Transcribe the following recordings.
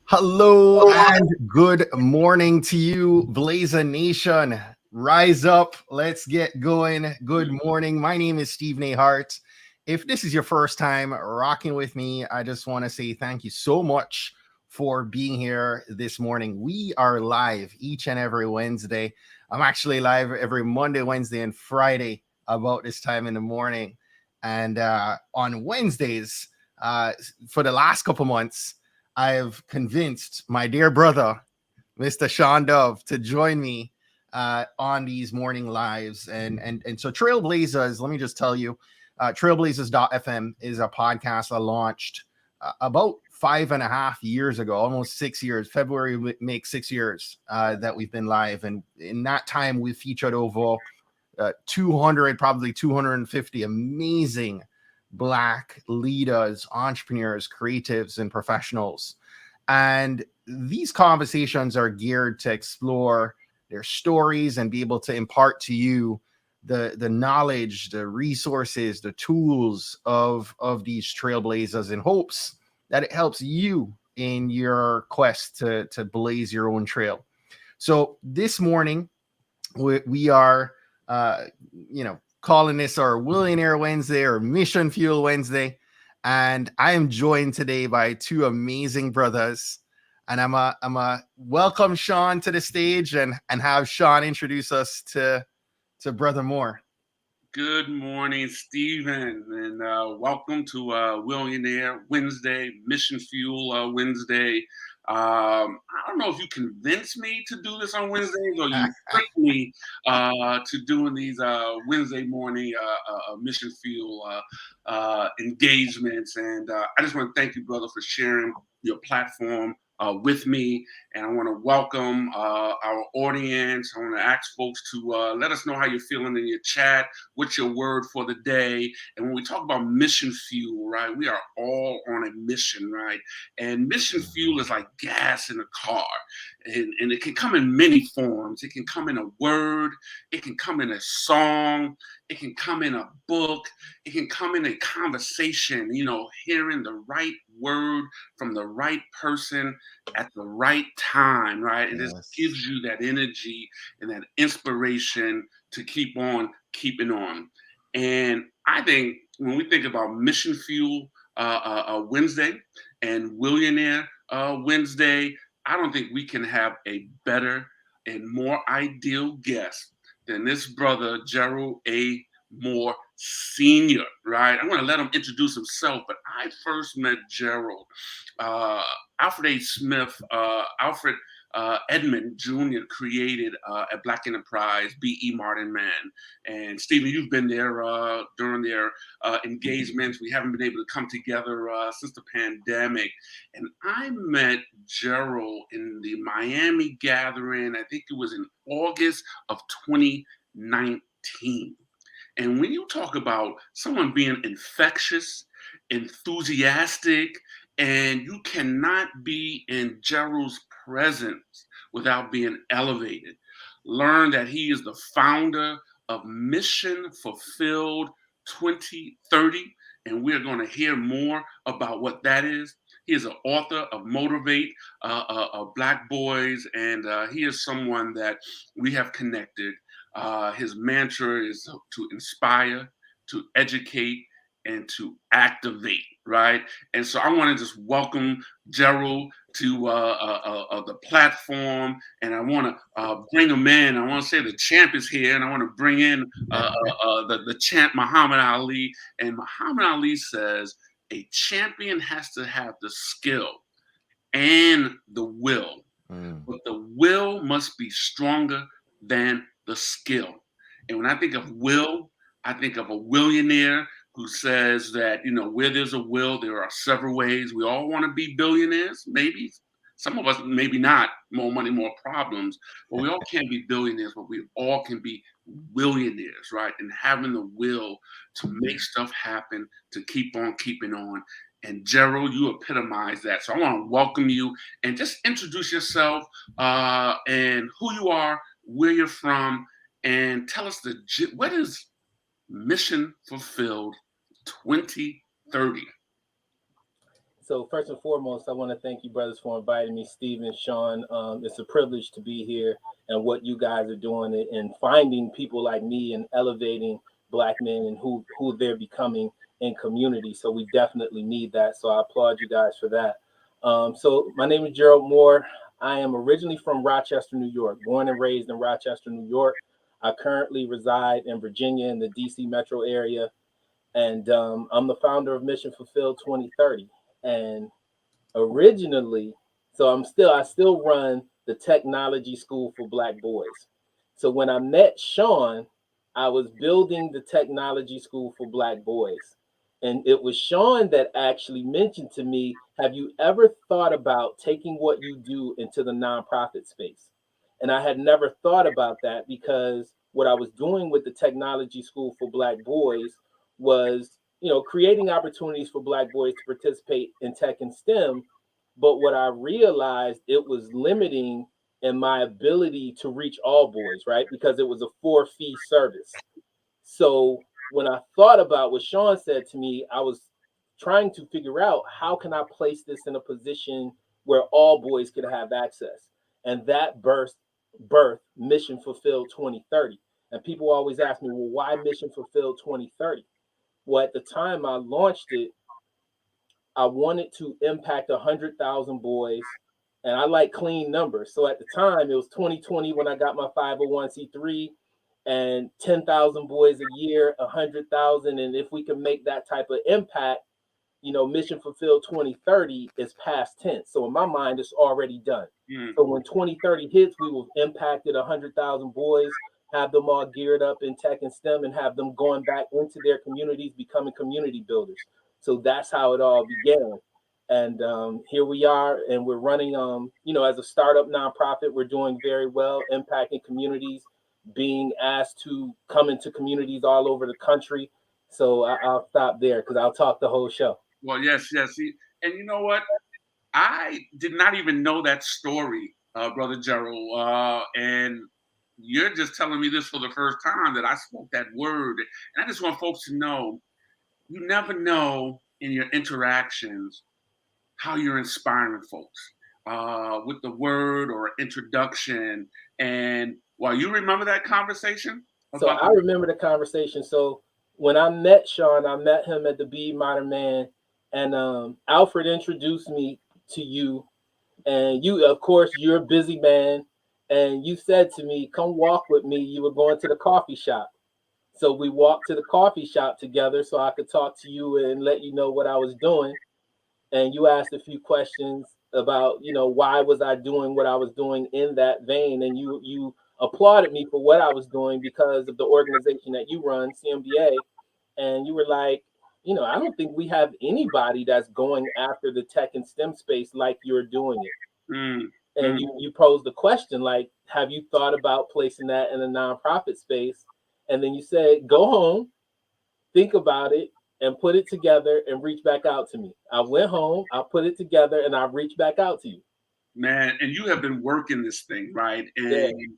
Hello and good morning to you, Blazer Nation. Rise up, let's get going. Good morning. My name is Stephen A. Hart. If this is your first time rocking with me, I just want to say thank you so much for being here this morning. We are live each and every Wednesday. I'm actually live every Monday, Wednesday, and Friday about this time in the morning. And on Wednesdays, for the last couple months, I've convinced my dear brother, Mr. Shawn Dove, to join me on these morning lives. And so Trailblazers, let me just tell you, Trailblazers.fm is a podcast I launched about 5.5 years ago, almost 6 years. February makes 6 years that we've been live. And in that time, we've featured over 200, probably 250 amazing Black leaders, entrepreneurs, creatives, and professionals. And these conversations are geared to explore their stories and be able to impart to you the knowledge, the resources, the tools of these trailblazers in hopes that it helps you in your quest to blaze your own trail. So this morning, we are calling this our Willionaire Wednesday or Mission Fuel Wednesday. And I am joined today by two amazing brothers. And I'm a welcome Shawn to the stage and have Shawn introduce us to Brother Moore. Good morning, Stephen, and welcome to Willionaire Wednesday, Mission Fuel Wednesday. I don't know if you convinced me to do this on Wednesdays or you tricked me to doing these Wednesday morning Mission Fuel engagements. And I just want to thank you, brother, for sharing your platform with me, and I want to welcome our audience. I want to ask folks to let us know how you're feeling in your chat. What's your word for the day? And when we talk about mission fuel, right, we are all on a mission, right? And mission fuel is like gas in a car, and it can come in many forms. It can come in a word, it can come in a song, it can come in a book, it can come in a conversation, hearing the right word from the right person at the right time, right? And this gives Yes. you that energy and that inspiration to keep on keeping on. And I think when we think about Mission Fuel Wednesday and Willionaire Wednesday, I don't think we can have a better and more ideal guest than this brother, Gerald A. Moore Sr., right? I'm going to let him introduce himself, but I first met Gerald. Alfred A. Smith, Alfred Edmond Jr. created a Black Enterprise, B.E. Martin Man. And Stephen, you've been there during their engagements. We haven't been able to come together since the pandemic. And I met Gerald in the Miami gathering, I think it was in August of 2019. And when you talk about someone being infectious, enthusiastic, and you cannot be in Gerald's presence without being elevated. Learn that he is the founder of Mission Fulfilled 2030, and we're going to hear more about what that is. He is an author of Motivate Black Boys, and he is someone that we have connected. His mantra is to inspire, to educate, and to activate, right? And so I want to just welcome Gerald to the platform, and I want to bring him in. I want to say the champ is here, and I want to bring in the champ, Muhammad Ali. And Muhammad Ali says a champion has to have the skill and the will, but the will must be stronger than the skill. And when I think of will, I think of a millionaire who says that, where there's a will, there are several ways. We all want to be billionaires, maybe. Some of us, maybe not. More money, more problems. But we all can't be billionaires, but we all can be millionaires, right? And having the will to make stuff happen, to keep on keeping on. And Gerald, you epitomize that. So I want to welcome you and just introduce yourself and who you are, where you're from, and tell us what is Mission Fulfilled 2030. So first and foremost, I want to thank you, brothers, for inviting me, Steve and Shawn. It's a privilege to be here and what you guys are doing and finding people like me and elevating Black men and who they're becoming in community. So we definitely need that. So I applaud you guys for that. So my name is Gerald Moore. I am originally from Rochester, New York, born and raised in Rochester, New York. I currently reside in Virginia in the DC metro area, and I'm the founder of Mission Fulfilled 2030. And originally, so I still run the technology school for Black boys. So when I met Shawn, I was building the technology school for Black boys. And it was Shawn that actually mentioned to me, have you ever thought about taking what you do into the nonprofit space? And I had never thought about that because what I was doing with the technology school for Black boys was, creating opportunities for Black boys to participate in tech and STEM. But what I realized, it was limiting in my ability to reach all boys, right? Because it was a for-fee service. So when I thought about what Shawn said to me, I was trying to figure out how can I place this in a position where all boys could have access. And that birth Mission Fulfilled 2030. And people always ask me, well, why Mission Fulfilled 2030? Well, at the time I launched it, I wanted to impact 100,000 boys, and I like clean numbers. So at the time, it was 2020 when I got my 501c3, and 10,000 boys a year, 100,000. And if we can make that type of impact, Mission Fulfilled 2030 is past tense. So in my mind, it's already done. Mm. So when 2030 hits, we will have impacted 100,000 boys, have them all geared up in tech and STEM, and have them going back into their communities, becoming community builders. So that's how it all began. And here we are, and we're running, as a startup nonprofit, we're doing very well, impacting communities, being asked to come into communities all over the country. So I'll stop there because I'll talk the whole show. Well, yes, yes. And you know what? I did not even know that story, Brother Gerald. And you're just telling me this for the first time that I spoke that word. And I just want folks to know you never know in your interactions how you're inspiring folks with the word or introduction. And while you remember that conversation So about I remember the conversation. So when I met Shawn, I met him at the Be Modern Man, and Alfred introduced me to you. And you, of course, you're a busy man, and you said to me, "Come walk with me." You were going to the coffee shop, so we walked to the coffee shop together, so I could talk to you and let you know what I was doing. And you asked a few questions about, why was I doing what I was doing in that vein, and you applauded me for what I was doing because of the organization that you run, CMDA. And you were like, I don't think we have anybody that's going after the tech and STEM space like you're doing it. mm, And mm. you posed the question, like, have you thought about placing that in a nonprofit space? And then you said, go home, think about it, and put it together and reach back out to me. I went home, I put it together, and I reached back out to you. Man, and you have been working this thing, right? Yeah. And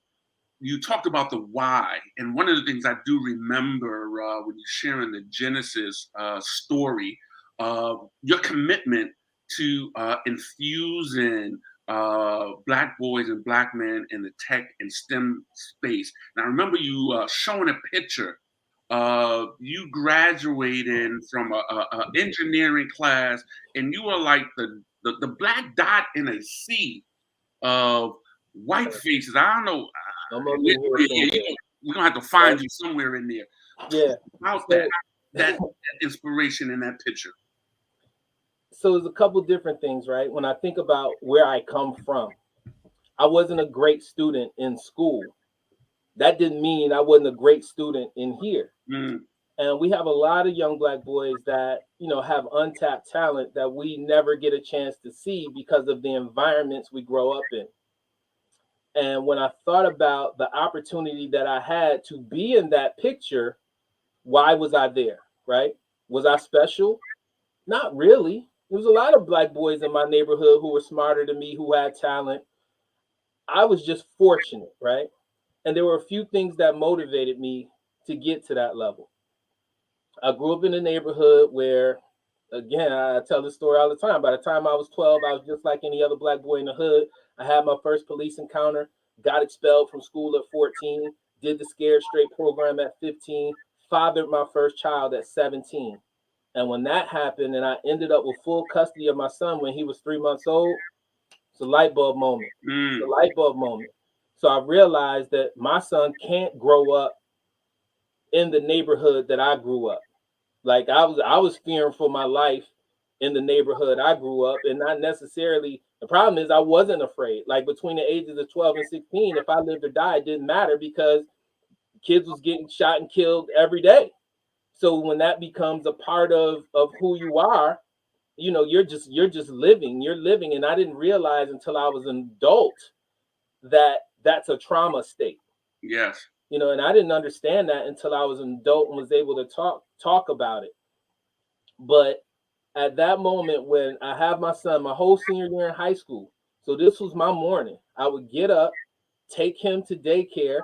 you talked about the why. And one of the things I do remember when you're sharing the Genesis story, your commitment to infusing Black boys and Black men in the tech and STEM space. And I remember you showing a picture. You graduated from a engineering class, and you were like the black dot in a sea of white faces. I don't know. I'm up Yeah, in here yeah, somewhere. we're gonna have to find you somewhere in there. Yeah. About So, that inspiration in that picture. so there's a couple different things, right? When I think about where I come from, I wasn't a great student in school. That didn't mean I wasn't a great student in here. Mm, And we have a lot of young Black boys that, have untapped talent that we never get a chance to see because of the environments we grow up in. And when I thought about the opportunity that I had to be in that picture, why was I there? Right? Was I special? Not really. There was a lot of Black boys in my neighborhood who were smarter than me, who had talent. I was just fortunate, right? And there were a few things that motivated me to get to that level. I grew up in a neighborhood where Again, I tell this story all the time. By the time I was 12, I was just like any other black boy in the hood. I had my first police encounter, got expelled from school at 14, did the Scared Straight program at 15, fathered my first child at 17. And when that happened, and I ended up with full custody of my son when he was 3 months old, it's a light bulb moment. It's a Mm. light bulb moment. So I realized that my son can't grow up in the neighborhood that I grew up. Like I was fearing for my life in the neighborhood I grew up, and not necessarily. The problem is I wasn't afraid. Like between the ages of 12 and 16, if I lived or died, it didn't matter because kids was getting shot and killed every day. So when that becomes a part of who you are, you're just living. You're living, and I didn't realize until I was an adult that that's a trauma state. Yes. And I didn't understand that until I was an adult and was able to talk about it. But at that moment when I have my son, my whole senior year in high school, so this was my morning. I would get up, take him to daycare,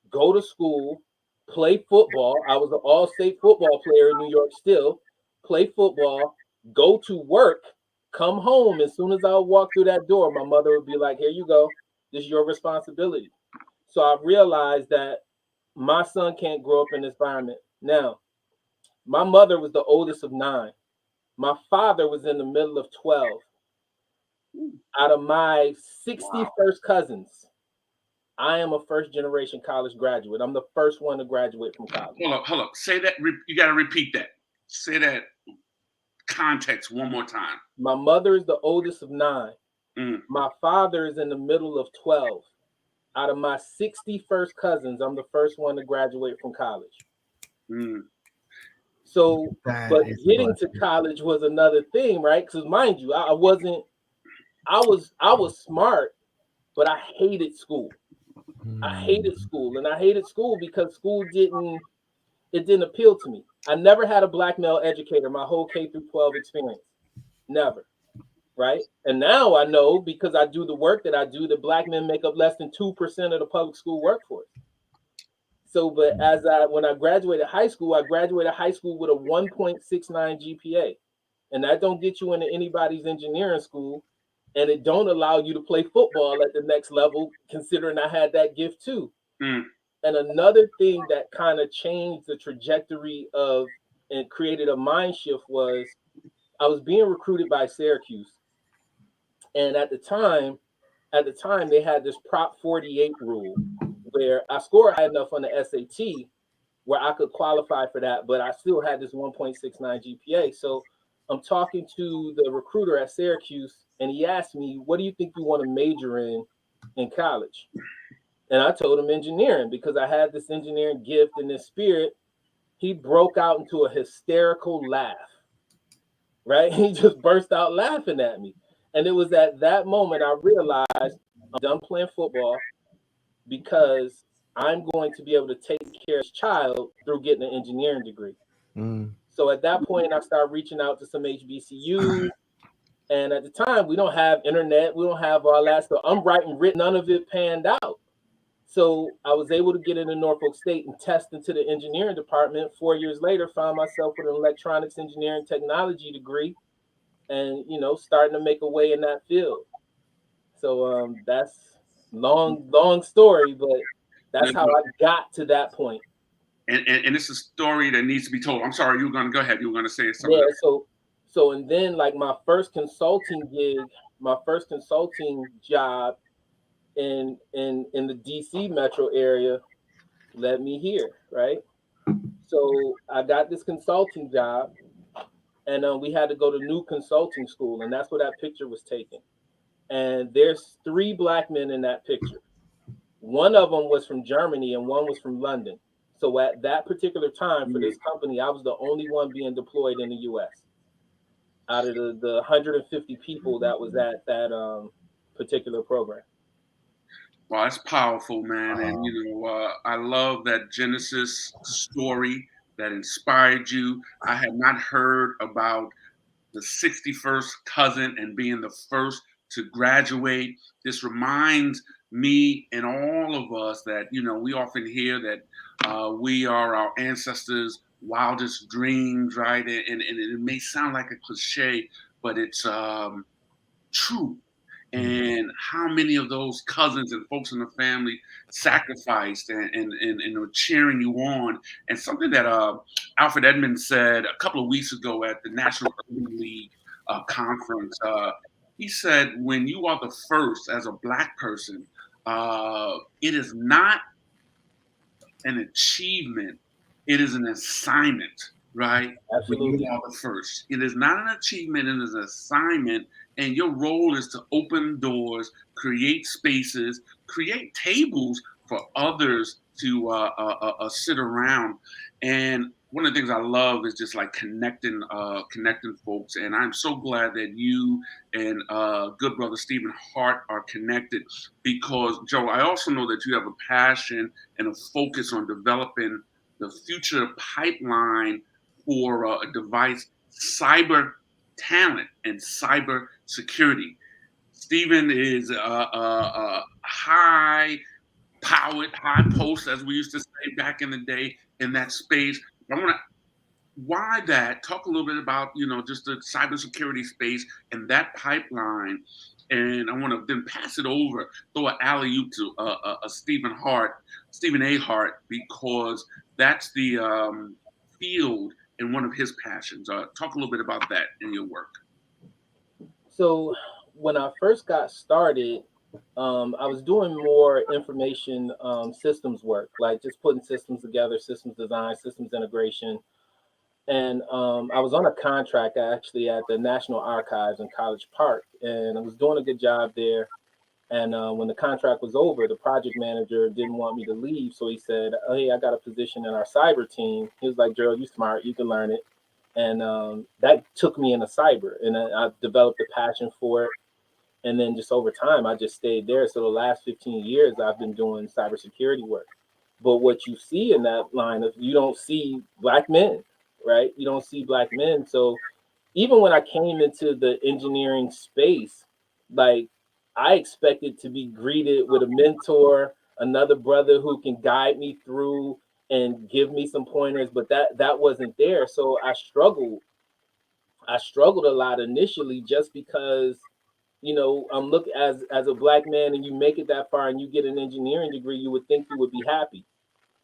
go to school, play football. I was an all-state football player in New York still, play football, go to work, come home. As soon as I would walk through that door, my mother would be like, "Here you go. This is your responsibility." So I realized that my son can't grow up in this environment. Now, my mother was the oldest of nine. My father was in the middle of 12. Out of my Wow. 61st cousins, I am a first generation college graduate. I'm the first one to graduate from college. Hold up, hold up. Say that. You got to repeat that. Say that context one more time. My mother is the oldest of nine. Mm. My father is in the middle of 12. Out of my 61st cousins, I'm the first one to graduate from college. Mm. So, That but is a getting to blessing. college was another thing, right? Because mind you, I wasn't, I was smart, but I hated school. I hated Mm. school, and I hated school because school didn't appeal to me. I never had a black male educator my whole K through 12 experience. Never, right? And now I know because I do the work that I do that black men make up less than 2% of the public school workforce. So, but when I graduated high school with a 1.69 GPA. And that don't get you into anybody's engineering school, and it don't allow you to play football at the next level considering I had that gift too. Mm. And another thing that kind of changed the trajectory of and created a mind shift was I was being recruited by Syracuse, and at the time they had this Prop 48 rule where I scored high enough on the SAT where I could qualify for that, but I still had this 1.69 GPA. So I'm talking to the recruiter at Syracuse, and he asked me, "What do you think you want to major in college?" And I told him engineering because I had this engineering gift and this spirit. He broke out into a hysterical laugh, right? He just burst out laughing at me. And it was at that moment I realized I'm done playing football because I'm going to be able to take care of this child through getting an engineering degree. Mm. So at that point, I started reaching out to some HBCUs. And at the time, we don't have internet, we don't have all that. So I'm writing written, none of it panned out. So I was able to get into Norfolk State and test into the engineering department. 4 years later, found myself with an electronics engineering technology degree, and starting to make a way in that field. So that's long story, but No, that's how no. I got to that point. And it's a story that needs to be told. I'm sorry, you were going to go ahead. You were going to say something Yeah. else. So and then like my first consulting job in the DC metro area led me here, right? So I got this consulting job, and we had to go to new consulting school, and that's where that picture was taken. And there's three black men in that picture. One of them was from Germany, and one was from London. So at that particular time for Mm. this company, I was the only one being deployed in the U.S. out of the 150 people that was at that particular program. Well, that's powerful, man. And, Wow. I love that Genesis story that inspired you. I had not heard about the 61st cousin and being the first to graduate. This reminds me and all of us that, we often hear that we are our ancestors' wildest dreams, right? And it may sound like a cliche, but it's true. And how many of those cousins and folks in the family sacrificed and were cheering you on. And something that Alfred Edmonds said a couple of weeks ago at the National Urban League conference, he said, when you are the first as a Black person, it is not an achievement, it is an assignment, right? When you Absolutely. are the first. It is not an achievement, it is an assignment. And your role is to open doors, create spaces, create tables for others to sit around. And one of the things I love is just like connecting folks. And I'm so glad that you and good brother Stephen Hart are connected because, Joe, I also know that you have a passion and a focus on developing the future pipeline for a device, cyber talent and cyber security. Stephen is a high powered, high post, as we used to say back in the day, in that space. I want to why that talk a little bit about just the cybersecurity space and that pipeline, and I want to then pass it over, throw an alley oop to Stephen A. Hart, because that's the field and one of his passions. Talk a little bit about that in your work. So when I first got started, I was doing more information systems work, like just putting systems together, systems design, systems integration. And I was on a contract actually at the National Archives in College Park, and I was doing a good job there. And when the contract was over, the project manager didn't want me to leave, so he said, "Oh, hey, I got a position in our cyber team." He was like, "Gerald, you smart, you can learn it." And that took me into cyber, and I developed a passion for it. And then just over time, I just stayed there. So the last 15 years, I've been doing cybersecurity work. But what you see in that line of, you don't see Black men, right? You don't see Black men. So even when I came into the engineering space, like, I expected to be greeted with a mentor, another brother who can guide me through and give me some pointers, but that wasn't there. So I struggled a lot initially, just because, I'm look as a Black man, and you make it that far and you get an engineering degree, you would think you would be happy,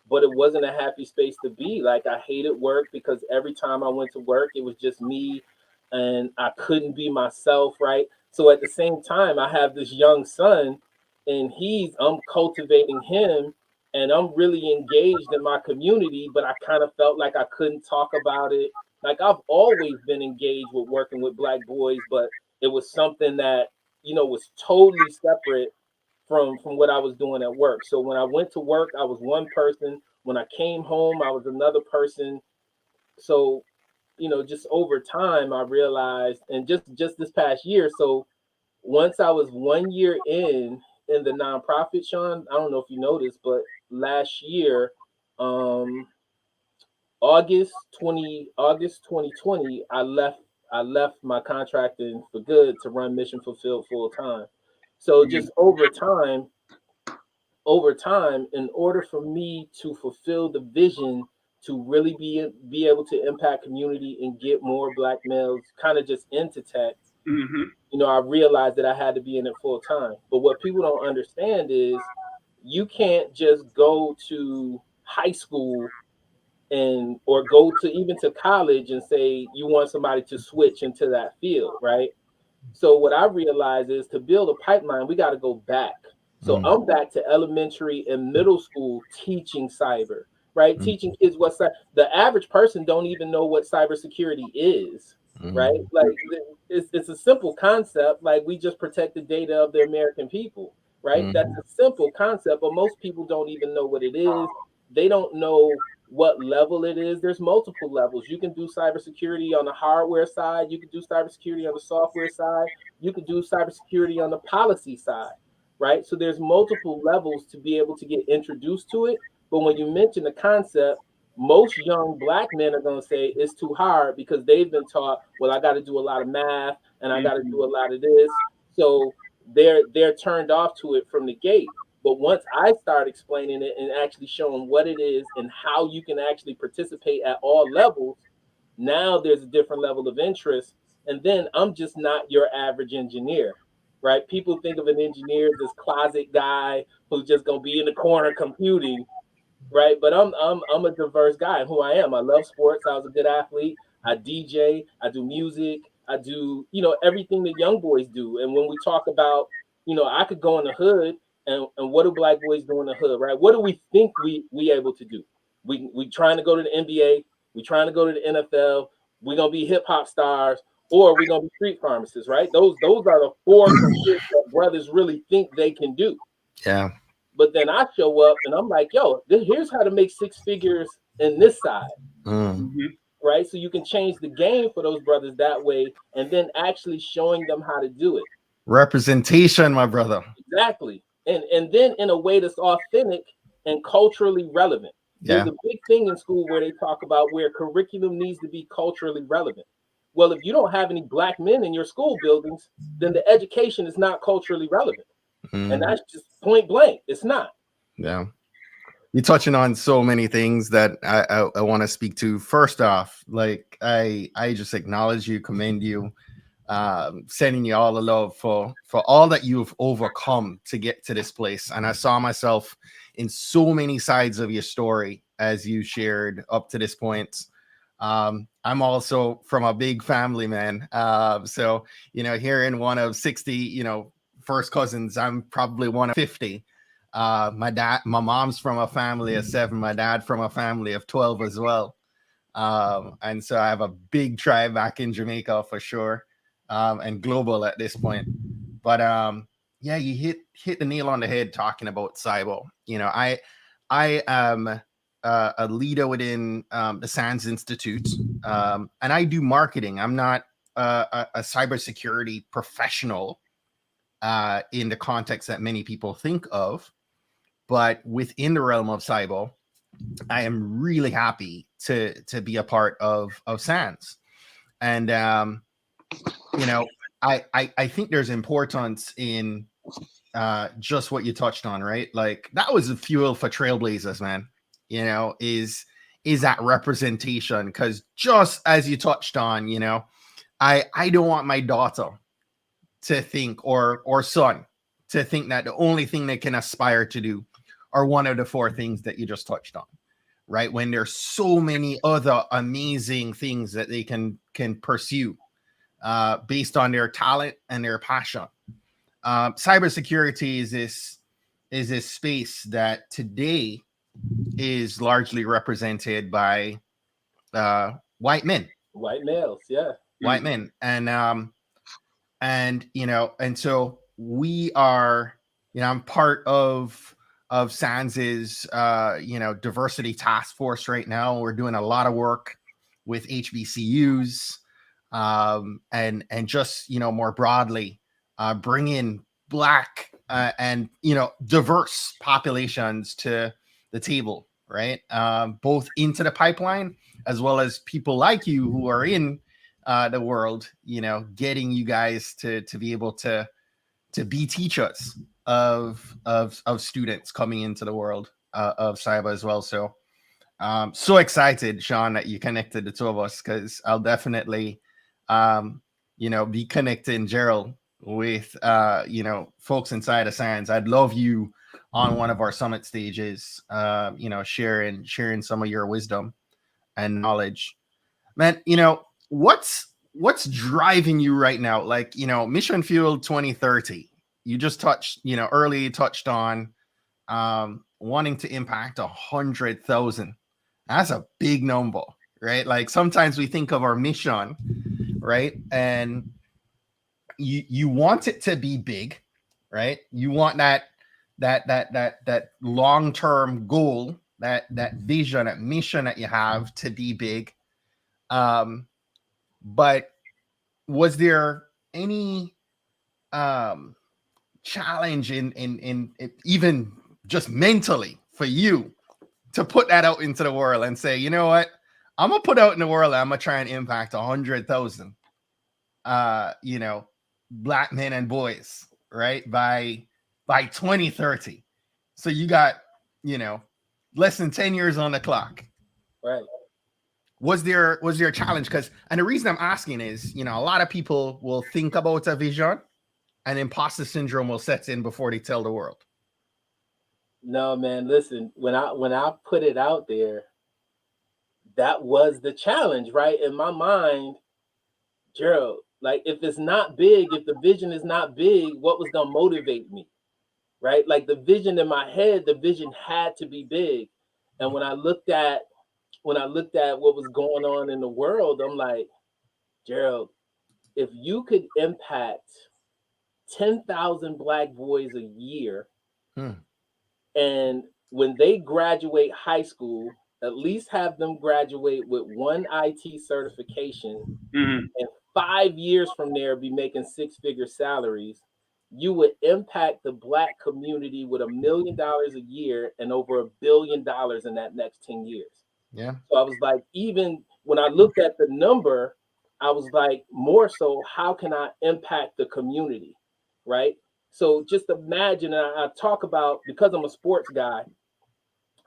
but it wasn't a happy space to be. Like, I hated work because every time I went to work, it was just me, and I couldn't be myself, right? So at the same time, I have this young son, and I'm cultivating him, and I'm really engaged in my community, but I kind of felt like I couldn't talk about it. Like, I've always been engaged with working with Black boys, but it was something that, was totally separate from what I was doing at work. So when I went to work, I was one person. When I came home, I was another person. So, just over time, I realized, and just this past year. So once I was 1 year in the nonprofit, Shawn, I don't know if you noticed, but last year, um, August 2020, I left my contracting for good to run Mission Fulfilled full time. So just over time, in order for me to fulfill the vision to really be able to impact community and get more Black males kind of just into tech, Mm-hmm. I realized that I had to be in it full time. But what people don't understand is, you can't just go to high school and or go to even to college and say you want somebody to switch into that field, right? So what I realize is, to build a pipeline, we got to go back. So Mm, I'm back to elementary and middle school teaching cyber, right? mm, Teaching kids the average person don't even know what cybersecurity is, right? mm, Like, it's a simple concept. Like, we just protect the data of the American people, right? That's mm, a simple concept, but most people don't even know what it is. They don't know what level it is. There's multiple levels. You can do cybersecurity on the hardware side. You can do cybersecurity on the software side. You can do cybersecurity on the policy side, right? So there's multiple levels to be able to get introduced to it. But when you mention the concept, most young Black men are going to say it's too hard, because they've been taught, well, I got to do a lot of math and I got to Mm-hmm. do a lot of this. So they're turned off to it from the gate. But once I start explaining it and actually showing what it is and how you can actually participate at all levels, now there's a different level of interest. And then I'm just not your average engineer, right? People think of an engineer as this closet guy who's just gonna be in the corner computing, right? But I'm a diverse guy in who I am. I love sports. I was a good athlete. I DJ. I do music. I do everything that young boys do. And when we talk about I could go in the hood and what do black boys do in the hood, right? What do we think we able to do? We trying to go to the NBA. We trying to go to the NFL. We're gonna be hip hop stars, or we're gonna be street pharmacists, right? Those are the four careers that brothers really think they can do. Yeah. But then I show up and I'm like, yo, here's how to make six figures in this side, right? So you can change the game for those brothers that way, and then actually showing them how to do it. Representation, my brother. Exactly. And then in a way that's authentic and culturally relevant. Yeah. There's a big thing in school where they talk about where curriculum needs to be culturally relevant. Well, if you don't have any black men in your school buildings, then the education is not culturally relevant. And that's just point blank. It's not. Yeah. You're touching on so many things that I want to speak to. First off, like I just acknowledge you, commend you, sending you all the love for all that you've overcome to get to this place. And I saw myself in so many sides of your story as you shared up to this point. I'm also from a big family, man. So, hearing one of 60, first cousins, I'm probably one of 50. My mom's from a family of 7, my dad from a family of 12 as well. And so I have a big tribe back in Jamaica for sure, and global at this point. But yeah, you hit the nail on the head talking about cyber. I am a leader within the SANS Institute, and I do marketing. I'm not a cybersecurity professional in the context that many people think of. But within the realm of cyber, I am really happy to be a part of SANS. And I think there's importance in just what you touched on, right? Like that was the fuel for Trailblazers, man. Is that representation? Because just as you touched on, I don't want my daughter to think or son to think that the only thing they can aspire to do are one of the 4 things that you just touched on, right? When there's so many other amazing things that they can pursue based on their talent and their passion. Cybersecurity is this space that today is largely represented by white men. White males, yeah. White men. And so we are, I'm part of SANS's diversity task force right now. We're doing a lot of work with HBCUs and just more broadly bring in Black and diverse populations to the table, right? Both into the pipeline as well as people like you who are in the world, getting you guys to be able to be teachers of students coming into the world of cyber as well. So so excited, Shawn, that you connected the 2 of us, because I'll definitely be connecting Gerald with folks inside of SANS. I'd love you on one of our summit stages, sharing some of your wisdom and knowledge. Man, what's driving you right now? Like, Mission Fuel 2030. You just touched on wanting to impact 100,000. That's a big number, right? Like sometimes we think of our mission, right? And you want it to be big, right? You want that long-term goal, that vision, that mission that you have to be big. But was there any challenge in even just mentally for you to put that out into the world and say, you know what, I'm gonna put out in the world, I'm gonna try and impact 100,000 Black men and boys, right, by 2030? So you got, less than 10 years on the clock. Right. Was there a challenge? And the reason I'm asking is, a lot of people will think about a vision and imposter syndrome will set in before they tell the world. No, man, listen, when I put it out there, that was the challenge, right? In my mind, Gerald, like if it's not big, if the vision is not big, what was gonna motivate me? Right? Like the vision in my head, the vision had to be big. And when I looked at what was going on in the world, I'm like, Gerald, if you could impact 10,000 black boys a year, and when they graduate high school, at least have them graduate with one IT certification, Mm-hmm. and 5 years from there be making six-figure salaries, you would impact the black community with $1 million a year and over $1 billion in that next 10 years. Yeah. So I was like, even when I looked at the number, I was like, more so, how can I impact the community? Right. So just imagine, and I talk about, because I'm a sports guy,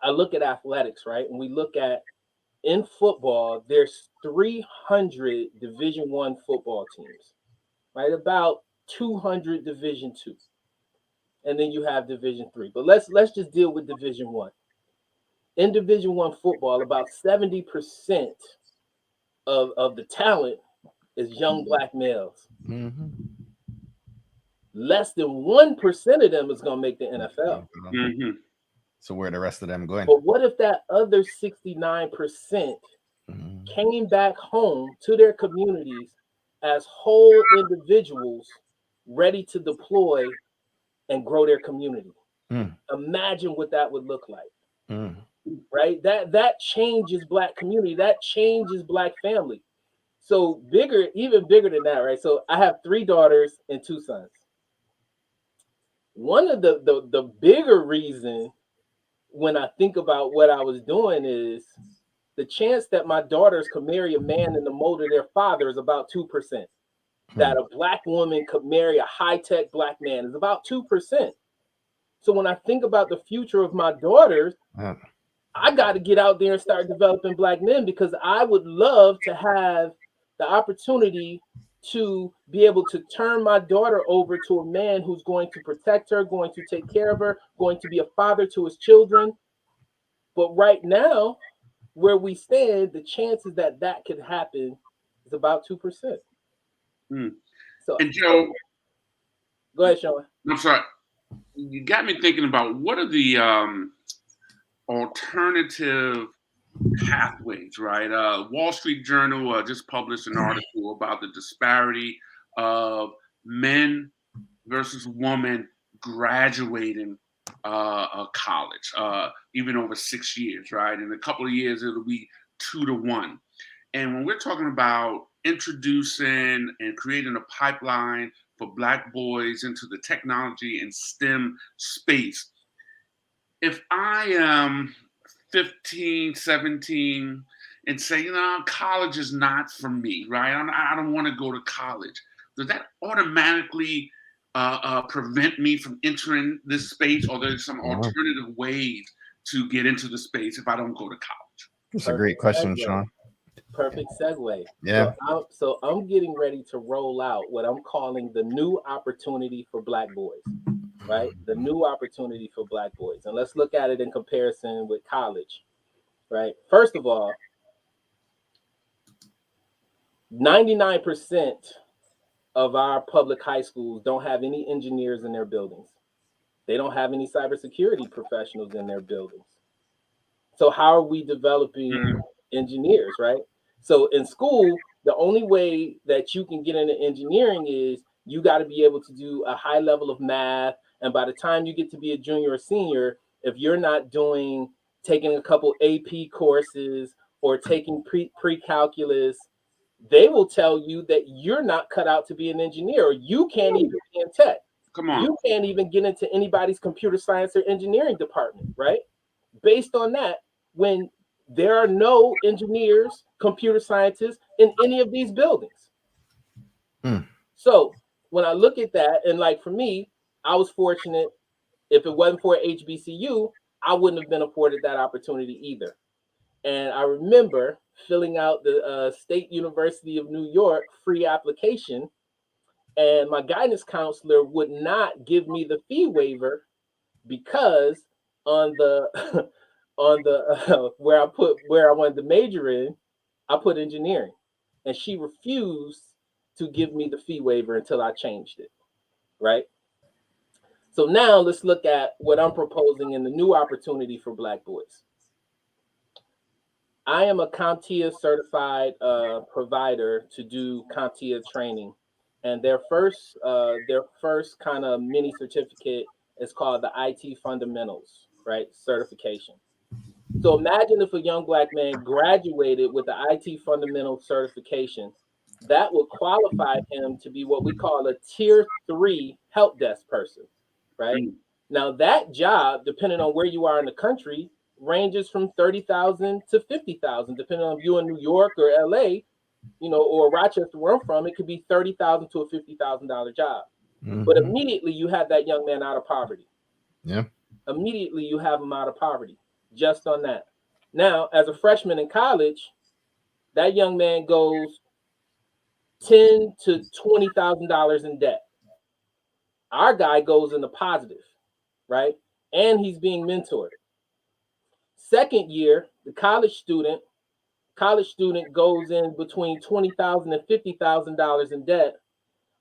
I look at athletics, right? And we look at, in football, there's 300 Division I football teams, right? About 200 Division II, and then you have Division III. But let's just deal with Division I. In Division I football, about 70% of the talent is young black males. Mm-hmm. Less than 1% of them is going to make the NFL. Mm-hmm. So where are the rest of them going? But what if that other 69% came back home to their communities as whole individuals ready to deploy and grow their community? Imagine what that would look like. Right? That changes black community. That changes black family. So even bigger than that, right? So I have 3 daughters and 2 sons. One of the bigger reason when I think about what I was doing is the chance that my daughters could marry a man in the mold of their father is about 2%. That a black woman could marry a high-tech black man is about 2%. So when I think about the future of my daughters, I got to get out there and start developing black men, because I would love to have the opportunity to be able to turn my daughter over to a man who's going to protect her, going to take care of her, going to be a father to his children. But right now, where we stand, the chances that that could happen is about 2%. So, and Joe, go ahead, Shawn. I'm sorry. You got me thinking about, what are the alternative pathways, right? Wall Street Journal just published an article about the disparity of men versus women graduating college, even over 6 years, right? In a couple of years, it'll be 2 to 1. And when we're talking about introducing and creating a pipeline for black boys into the technology and STEM space, if I am 15, 17 and say, college is not for me, right? I don't want to go to college. Does that automatically prevent me from entering this space, or there's some alternative ways to get into the space if I don't go to college? That's a great question, Shawn. Perfect segue. Yeah. So I'm getting ready to roll out what I'm calling the new opportunity for black boys, right? The new opportunity for black boys. And let's look at it in comparison with college, right? First of all, 99% of our public high schools don't have any engineers in their buildings. They don't have any cybersecurity professionals in their buildings. So how are we developing engineers, right? So in school, the only way that you can get into engineering is you got to be able to do a high level of math. And by the time you get to be a junior or senior, if you're not taking a couple AP courses or taking pre-calculus, they will tell you that you're not cut out to be an engineer, or you can't even be in tech. Come on. You can't even get into anybody's computer science or engineering department, right? Based on that, when there are no engineers, computer scientists in any of these buildings. So when I look at that, and like for me, I was fortunate If it wasn't for HBCU, I wouldn't have been afforded that opportunity either. And I remember filling out the State University of New York free application, and my guidance counselor would not give me the fee waiver because on the on the where I wanted to major in, I put engineering, and she refused to give me the fee waiver until I changed it. Right. So now let's look at what I'm proposing in the new opportunity for Black boys. I am a CompTIA certified provider to do CompTIA training, and their first kind of mini certificate is called the IT Fundamentals, right? Certification. So imagine if a young Black man graduated with the IT Fundamentals certification, that would qualify him to be what we call a tier 3 help desk person, right? Mm. Now that job, depending on where you are in the country, ranges from 30,000 to 50,000, depending on if you in New York or LA, or Rochester, where I'm from. It could be 30,000 to a $50,000 job. But immediately you have that young man out of poverty. Yeah. Immediately you have him out of poverty just on that. Now, as a freshman in college, that young man goes $10,000 to $20,000 in debt. Our guy goes in the positive, right? And he's being mentored. Second year, the college student goes in between $20,000 and $50,000 in debt.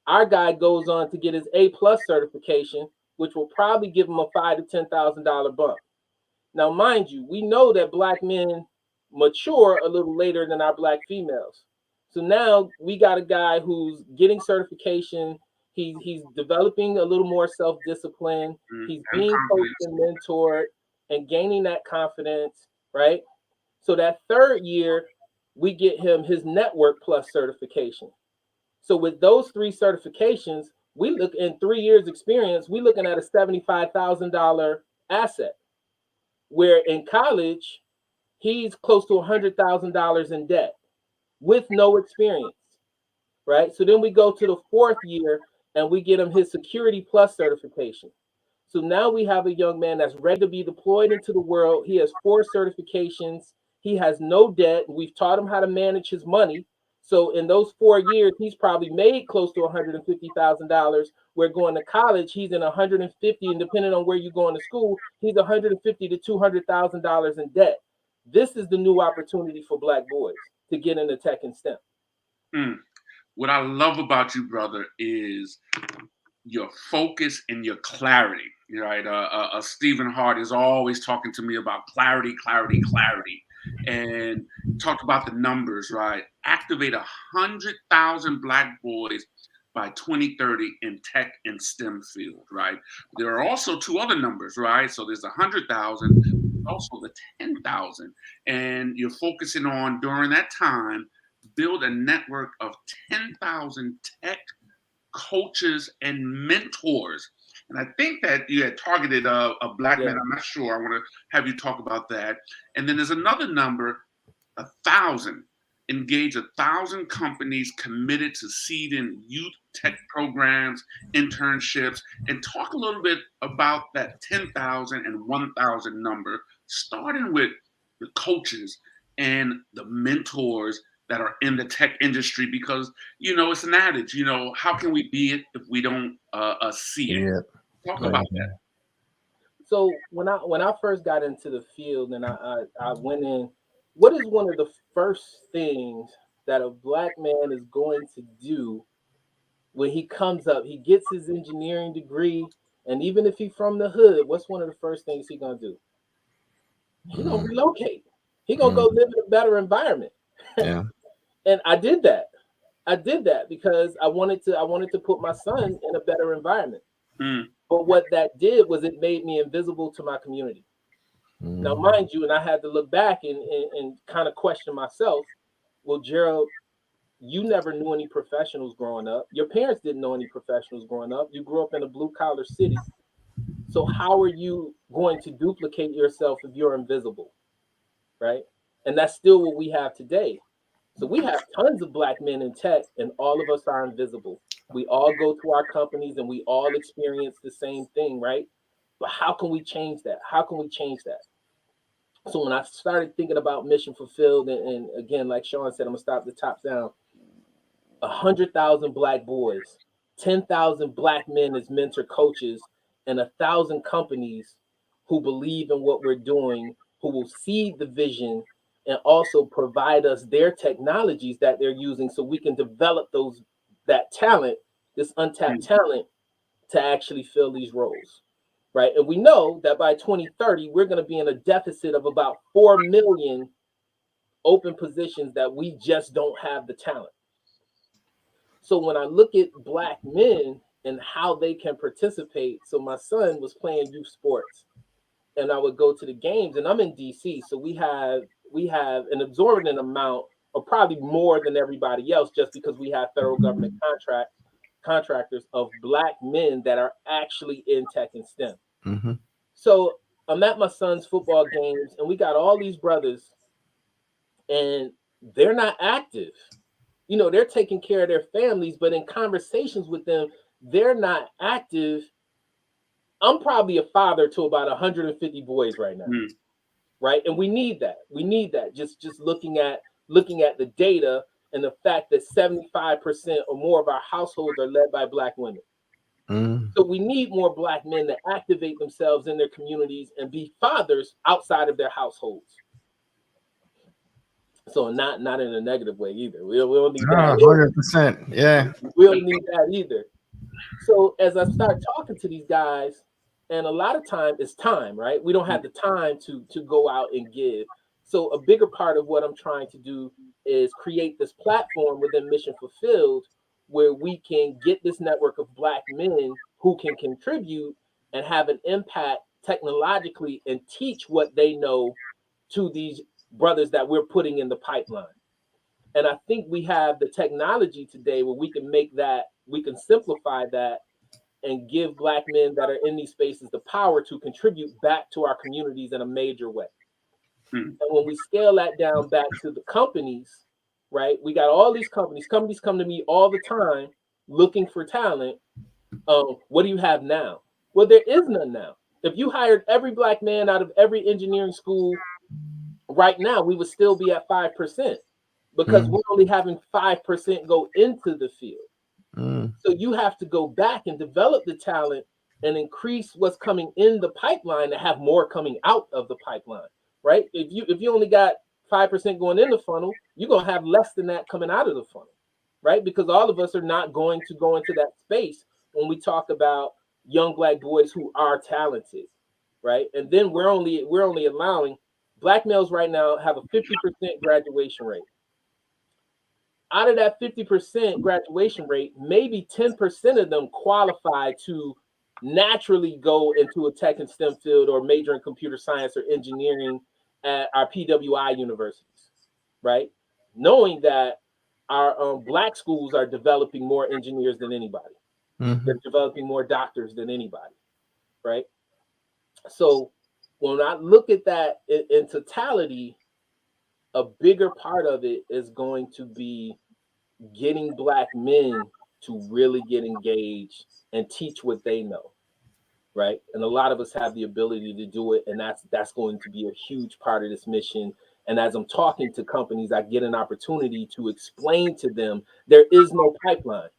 Our guy goes on to get his A+ certification, which will probably give him a $5,000 to $10,000 bump. Now, mind you, we know that Black men mature a little later than our Black females. So now we got a guy who's getting certification. He's developing a little more self-discipline. He's being coached and mentored and gaining that confidence, right? So that third year, we get him his Network Plus certification. So with those 3 certifications, we look in 3 years experience, we're looking at a $75,000 asset. Where in college, he's close to $100,000 in debt with no experience, right? So then we go to the 4th year and we get him his Security Plus certification. So now we have a young man that's ready to be deployed into the world. He has 4 certifications. He has no debt. We've taught him how to manage his money. So in those 4 years, he's probably made close to $150,000. We're going to college, he's in 150, and depending on where you're going to school, he's 150 to $200,000 in debt. This is the new opportunity for Black boys to get into tech and STEM. What I love about you, brother, is your focus and your clarity. Right? Stephen Hart is always talking to me about clarity, and talk about the numbers. Right? Activate 100,000 Black boys by 2030 in tech and STEM field. Right? There are also 2 other numbers. Right? So there's 100,000, also the 10,000, and you're focusing on during that time build a network of 10,000 tech coaches and mentors. And I think that you had targeted a Black man. I'm not sure. I want to have you talk about that. And then there's another number, 1,000. Engage 1,000 companies committed to seeding youth tech programs, internships, and talk a little bit about that 10,000 and 1,000 number, starting with the coaches and the mentors that are in the tech industry, because it's an adage, how can we be it if we don't see it? Yeah. Talk about that. So when I first got into the field and I went in, what is one of the first things that a Black man is going to do when he comes up? He gets his engineering degree, and even if he's from the hood, what's one of the first things he's gonna do? He's gonna relocate. He's gonna go live in a better environment. Yeah. And I did that. Because I wanted to put my son in a better environment. But what that did was it made me invisible to my community. Now, mind you, and I had to look back and kind of question myself. Well, Gerald, you never knew any professionals growing up. Your parents didn't know any professionals growing up. You grew up in a blue-collar city. So how are you going to duplicate yourself if you're invisible, right? And that's still what we have today. So we have tons of Black men in tech, and all of us are invisible. We all go to our companies and we all experience the same thing, right? But how can we change that? How can we change that? So when I started thinking about mission fulfilled, and again, like Shawn said, I'm gonna stop the top down. 100,000 black boys, 10,000 black men as mentor coaches, and 1,000 companies who believe in what we're doing, who will see the vision and also provide us their technologies that they're using so we can develop that talent, this untapped talent, to actually fill these roles. Right. And we know that by 2030, we're going to be in a deficit of about 4 million open positions that we just don't have the talent. So when I look at black men and how they can participate, so my son was playing youth sports, and I would go to the games, and I'm in DC, so we have an exorbitant amount, or probably more than everybody else, just because we have federal government contractors of black men that are actually in tech and STEM. Mm-hmm. So I'm at my son's football games, and we got all these brothers, and they're not active. You know, they're taking care of their families, but in conversations with them, they're not active. I'm probably a father to about 150 boys right now, right? And we need that. We need that. Just looking at the data and the fact that 75% or more of our households are led by black women. So we need more black men to activate themselves in their communities and be fathers outside of their households. So not in a negative way either. We don't need that. 100%. Yeah. We don't need that either. So as I start talking to these guys, and a lot of time it's time, right? We don't have the time to go out and give. So a bigger part of what I'm trying to do is create this platform within Mission Fulfilled where we can get this network of black men who can contribute and have an impact technologically and teach what they know to these brothers that we're putting in the pipeline. And I think we have the technology today where we can make that, we can simplify that and give black men that are in these spaces the power to contribute back to our communities in a major way. And when we scale that down back to the companies, right? We got all these companies. Companies come to me all the time looking for talent. What do you have now? Well, there is none now. If you hired every black man out of every engineering school right now, we would still be at 5% because we're only having 5% go into the field. So you have to go back and develop the talent and increase what's coming in the pipeline to have more coming out of the pipeline, right? If you only got 5% going in the funnel, you're going to have less than that coming out of the funnel, right? Because all of us are not going to go into that space when we talk about young black boys who are talented, right? And then we're only allowing black males right now have a 50% graduation rate. Out of that 50% graduation rate, maybe 10% of them qualify to naturally go into a tech and STEM field or major in computer science or engineering at our PWI universities, right? Knowing that our black schools are developing more engineers than anybody. They're developing more doctors than anybody, right? So when I look at that in totality, a bigger part of it is going to be getting black men to really get engaged and teach what they know, right? And a lot of us have the ability to do it, and that's going to be a huge part of this mission. And as I'm talking to companies, I get an opportunity to explain to them there is no pipeline.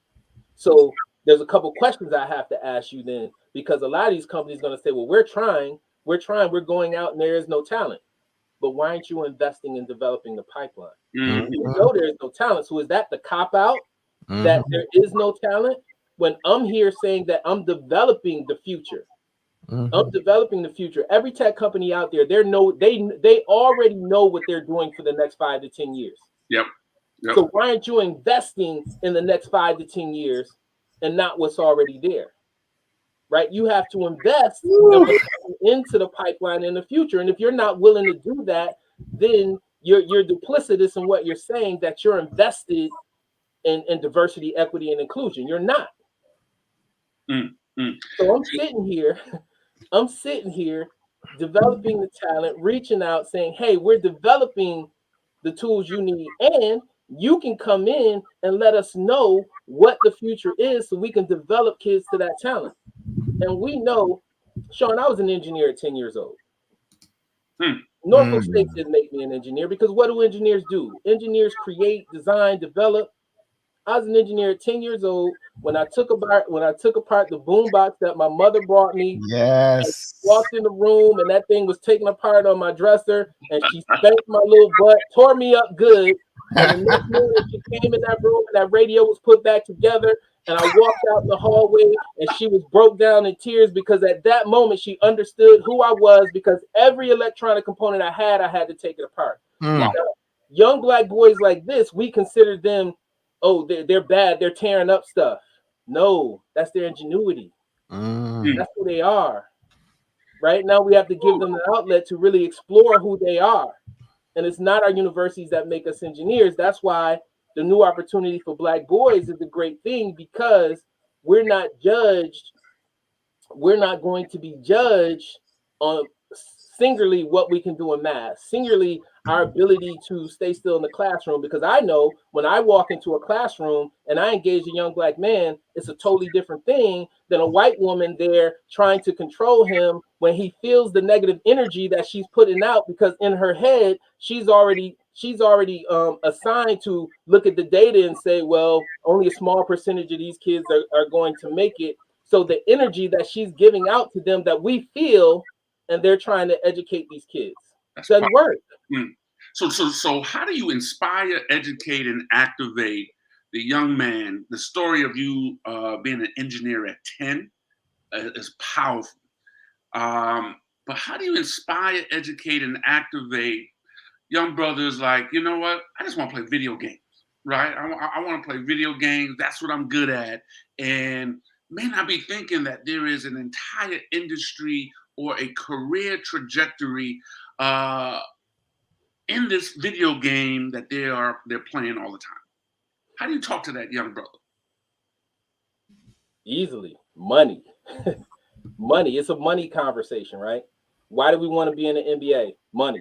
So there's a couple questions I have to ask you then, because a lot of these companies are going to say, well, we're trying, we're going out and there is no talent. But why aren't you investing in developing the pipeline? You know there is no talent. So is that the cop-out that there is no talent? When I'm here saying that I'm developing the future. I'm developing the future. Every tech company out there, they already know what they're doing for the next 5 to 10 years. Yep. So why aren't you investing in the next 5 to 10 years and not what's already there? Right? You have to invest into the pipeline in the future. And if you're not willing to do that, then you're duplicitous in what you're saying, that you're invested in diversity, equity, and inclusion. You're not. So I'm sitting here developing the talent, reaching out, saying, hey, we're developing the tools you need, and you can come in and let us know what the future is so we can develop kids to that talent. And we know Shawn, I was an engineer at 10 years old. Hmm. Norfolk State didn't make me an engineer because what do engineers do? Engineers create, design, develop. I was an engineer at 10 years old when I took apart the boombox that my mother brought me. I Yes. walked in the room and that thing was taken apart on my dresser, and she spanked my little butt, tore me up good. And the next morning she came in that room and that radio was put back together. And I walked out in the hallway and she was broke down in tears because at that moment she understood who I was, because every electronic component I had to take it apart. Mm. Young black boys like this, we consider them, oh, they're bad, they're tearing up stuff. No, that's their ingenuity. That's who they are. Right now, we have to give them the outlet to really explore who they are. And it's not our universities that make us engineers. That's why the new opportunity for black boys is a great thing, because we're not judged. We're not going to be judged on singularly what we can do in math, singularly our ability to stay still in the classroom. Because I know when I walk into a classroom and I engage a young black man, it's a totally different thing than a white woman there trying to control him when he feels the negative energy that she's putting out, because in her head she's already assigned to look at the data and say, well, only a small percentage of these kids are going to make it. So the energy that she's giving out to them that we feel, and they're trying to educate these kids. That's Doesn't work. So how do you inspire, educate, and activate the young man? The story of you being an engineer at 10 is powerful. But how do you inspire, educate, and activate young brothers like, you know what? I just want to play video games, right? I want to play video games. That's what I'm good at. And may not be thinking that there is an entire industry or a career trajectory in this video game that they're playing all the time. How do you talk to that young brother? Easily. Money. Money. It's a money conversation, right? Why do we want to be in the NBA? Money.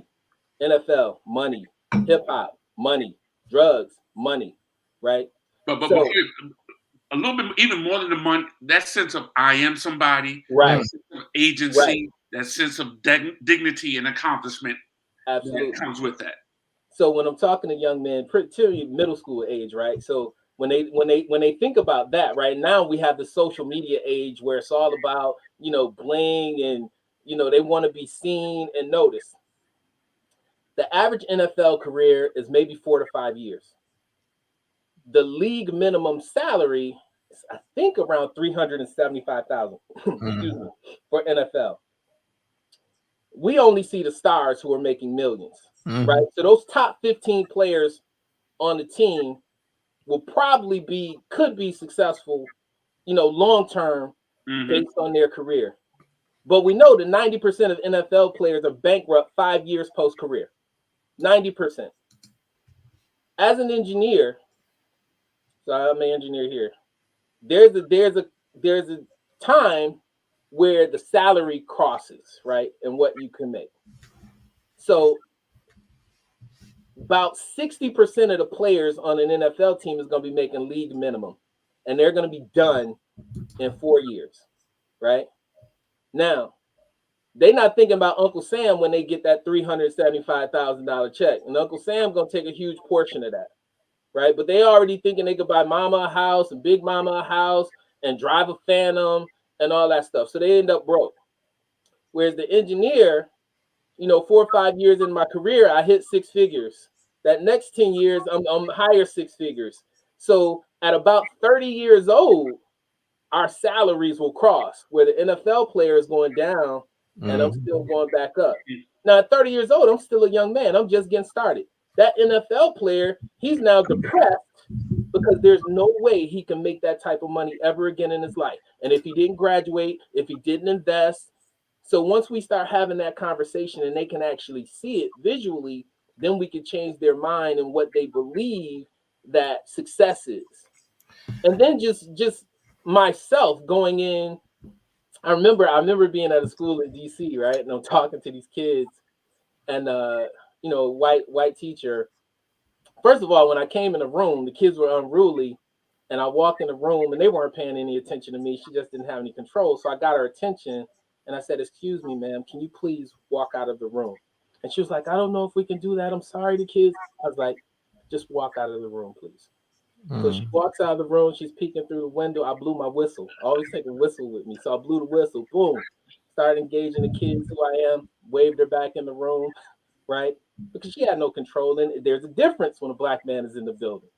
NFL, money. Hip hop, money. Drugs, money, right? But So, a little bit, even more than the money, that sense of I am somebody, right, that sense of agency, that sense of dignity and accomplishment absolutely. that comes with that. So when I'm talking to young men, particularly middle school age, right? So when they think about that, right now we have the social media age where it's all about, bling, and they want to be seen and noticed. The average NFL career is maybe 4 to 5 years. The league minimum salary is, I think, around 375,000. Excuse me, for NFL. We only see the stars who are making millions, right? So those top 15 players on the team could be successful, long term, based on their career. But we know that 90% of NFL players are bankrupt 5 years post career. 90%. As an engineer, so I'm an engineer here. There's a time where the salary crosses, right, and what you can make. So about 60% of the players on an NFL team is going to be making league minimum, and they're going to be done in 4 years, right? Now, they're not thinking about Uncle Sam when they get that $375,000 check, and Uncle Sam going to take a huge portion of that, right? But they already thinking they could buy Mama a house and Big Mama a house and drive a Phantom and all that stuff. So they end up broke. Whereas the engineer, 4 or 5 years in my career, I hit 6 figures. That next 10 years, I'm higher 6 figures. So at about 30 years old, our salaries will cross, where the NFL player is going down and I'm still going back up. Now at 30 years old, I'm still a young man. I'm just getting started. That NFL player, he's now depressed because there's no way he can make that type of money ever again in his life. And if he didn't graduate, if he didn't invest. So once we start having that conversation and they can actually see it visually, then we can change their mind and what they believe that success is. And then just myself going in, I remember being at a school in DC, right? And I'm talking to these kids, and white teacher. First of all, when I came in the room, the kids were unruly, and I walked in the room and they weren't paying any attention to me. She just didn't have any control. So I got her attention, And I said, "Excuse me, ma'am, can you please walk out of the room?" And she was like, "I don't know if we can do that. I'm sorry, the kids." I was like, "Just walk out of the room, please." So she walks out of the room. She's peeking through the window. I blew my whistle. I always take a whistle with me. So I blew the whistle. Boom. Started engaging the kids who I am. Waved her back in the room, right? Because she had no control in it. There's a difference when a black man is in the building.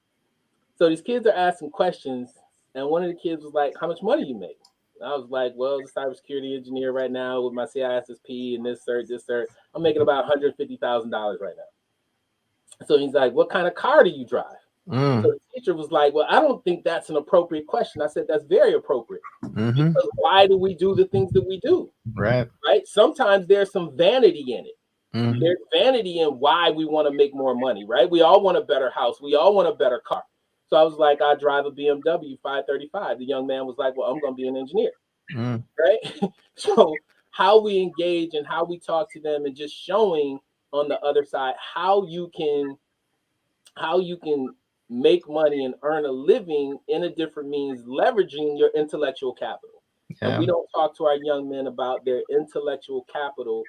So these kids are asking questions. And one of the kids was like, "How much money you make?" And I was like, "Well, as a cybersecurity engineer right now with my CISSP and this cert, this cert, I'm making about $150,000 right now." So he's like, "What kind of car do you drive?" So the teacher was like, "Well, I don't think that's an appropriate question." I said, "That's very appropriate. Because why do we do the things that we do?" Right. Right? Sometimes there's some vanity in it. Mm-hmm. There's vanity in why we want to make more money, right? We all want a better house. We all want a better car. So I was like, "I drive a BMW 535. The young man was like, "Well, I'm going to be an engineer." Right? So how we engage and how we talk to them and just showing on the other side how you can make money and earn a living in a different means, leveraging your intellectual capital. And we don't talk to our young men about their intellectual capital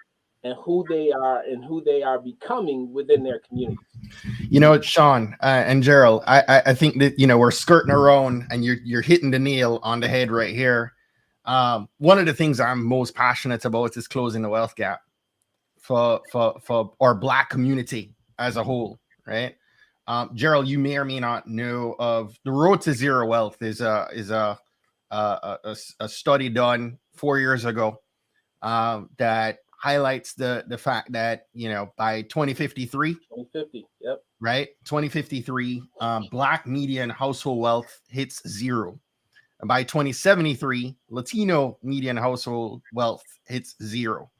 and who they are becoming within their communities. You know, Shawn and Gerald, I think that, you know, we're skirting around and you're hitting the nail on the head right here. One of the things I'm most passionate about is closing the wealth gap for our Black community as a whole, right? Gerald, you may or may not know of the Road to Zero Wealth is a study done 4 years ago that highlights the fact that, you know, by 2050, yep, right, 2053, Black median household wealth hits zero. And by 2073, Latino median household wealth hits zero.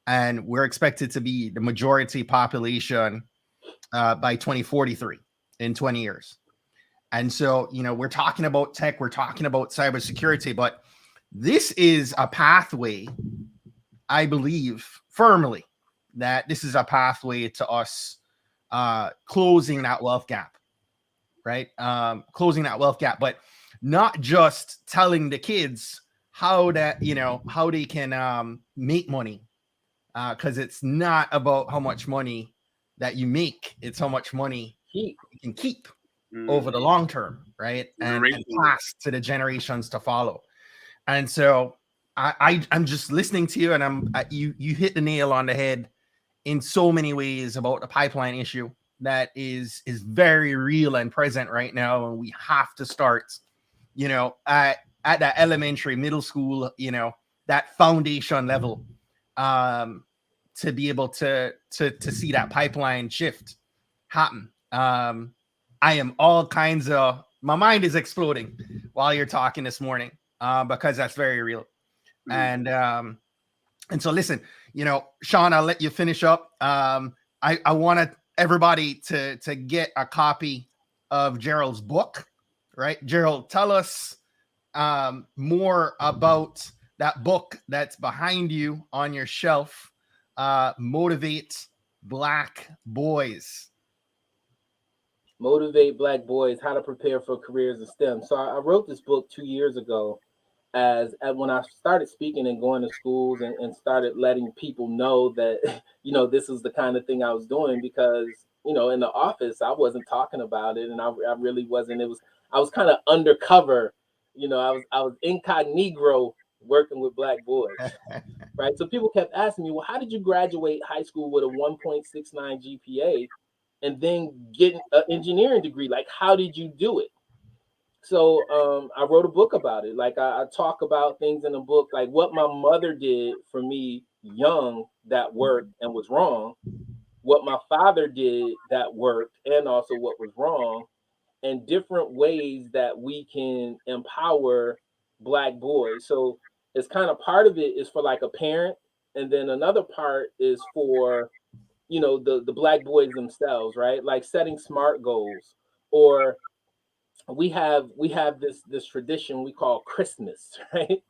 And we're expected to be the majority population by 2043 in 20 years. And so, you know, we're talking about tech, we're talking about cybersecurity, but this is a pathway, I believe firmly that this is a pathway to us closing that wealth gap, right? Closing that wealth gap, but not just telling the kids how that, you know, how they can make money, because it's not about how much money that you make, it's how much money you can keep over the long term, right? And pass to the generations to follow. And so I'm just listening to you, and you hit the nail on the head in so many ways about the pipeline issue that is very real and present right now, and we have to start, you know, at that elementary, middle school, you know, that foundation level, to be able to see that pipeline shift happen. I am all kinds of, my mind is exploding while you're talking this morning, because that's very real. And so listen, you know, Shawn, I'll let you finish up. I want everybody to get a copy of Gerald's book, right? Gerald, tell us more about that book that's behind you on your shelf, Motivate Black Boys. Motivate Black Boys, How to Prepare for Careers in STEM. So I wrote this book 2 years ago as when I started speaking and going to schools and started letting people know that, you know, this is the kind of thing I was doing, because, you know, in the office, I wasn't talking about it, and I really wasn't. I was kind of undercover, you know, I was incognito working with Black boys, right? So people kept asking me, "Well, how did you graduate high school with a 1.69 GPA and then get an engineering degree? Like, how did you do it?" So I wrote a book about it. Like I talk about things in the book, like what my mother did for me young that worked and was wrong, what my father did that worked and also what was wrong, and different ways that we can empower Black boys. So it's kind of, part of it is for like a parent, and then another part is for, you know, the Black boys themselves, right? Like setting SMART goals, or we have this tradition we call Christmas, right?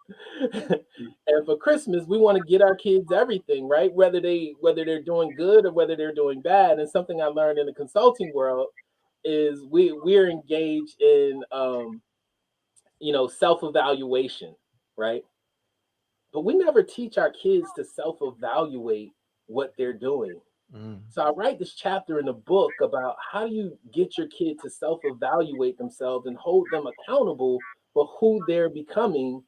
And for Christmas, we want to get our kids everything, right? Whether they're doing good or whether they're doing bad. And something I learned in the consulting world is we're engaged in you know, self-evaluation, right? but we never teach our kids to self-evaluate what they're doing. Mm. So I write this chapter in the book about how do you get your kid to self-evaluate themselves and hold them accountable for who they're becoming,